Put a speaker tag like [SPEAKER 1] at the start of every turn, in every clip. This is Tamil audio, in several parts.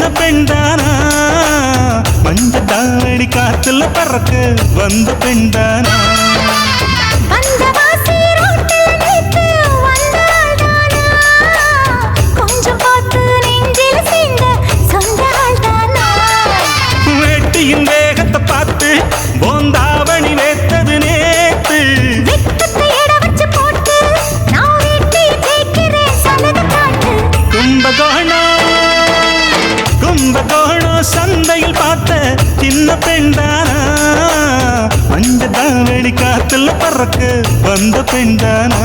[SPEAKER 1] சின்ன பெண்தானா மஞ்ச தாவணி காத்துல பறக்க வந்த பெண்தானா வேட்டியின் வேகத்தை பார்த்து போந்தாவணி வேத்தது நேத்து கும்பகோணம் சந்தையில் பார்த்த சின்ன பெண்தானா மஞ்ச தாவணி காத்துல பறக்க வந்த பெண்தானா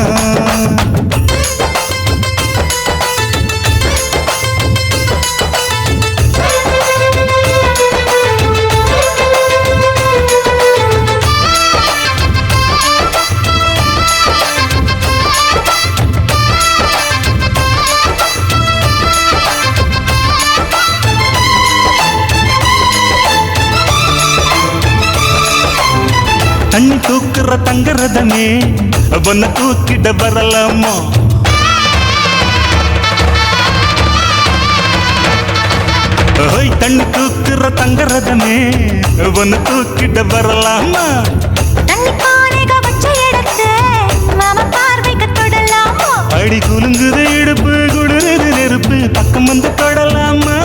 [SPEAKER 1] தண்ணி தூக்குற தங்கரதமே பொன்ன தூக்கிட வரலாமோ தண்ணி தூக்குற தங்கரதமே பொன்ன தூக்கிட வரலாமா அடி குலுங்குது இடுப்பு குடுறது நெருப்பு பக்கம் வந்து தொடலாமா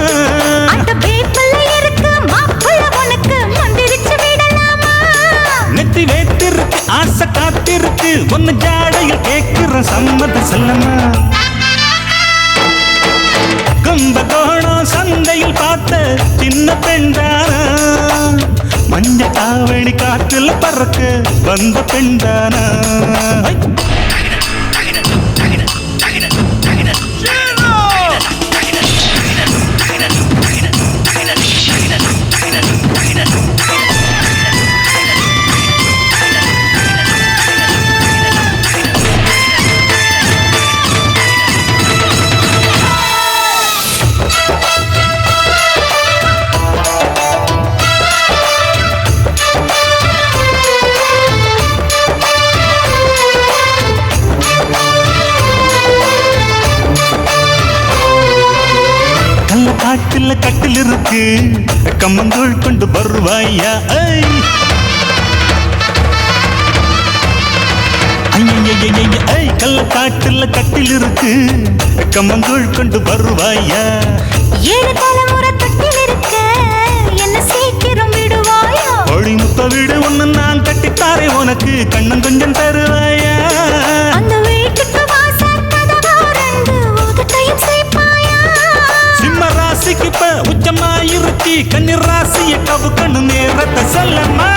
[SPEAKER 1] நெத்தி வேத்திருக்கு ஆசை காத்திருக்கு ஒன்னு ஜாடையில் கேட்கிற சம்மத செல்லமா கும்பகோணம் சந்தையில் பார்த்த சின்ன பெண்தானா மஞ்ச தாவணி காற்றுல பறக்க வந்த பெண்தானா காட்டுல கட்டில் இருக்கு கம்மங்கூழ் கொண்டு வருவாயா கள்ள காட்டுல கட்டில் இருக்கு கம்மங்கூழ் கொண்டு வருவாயா ஒளி முத்த வீடு ஒண்ணு நான் கட்டித்தாரே உனக்கு கண்ணன் கொஞ்சம் தருவாயா ராசிக்கு உச்சமாயிருச்சி கன்னி ராசிய கவுக்கணு நேரத்தை சொல்லம்மா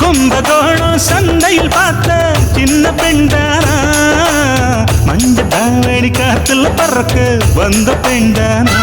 [SPEAKER 1] கும்பகோணம் சந்தையில் பார்த்த சின்ன பெண்தானா மஞ்ச தாவணி காத்துல பறக்க வந்த பெண்தானா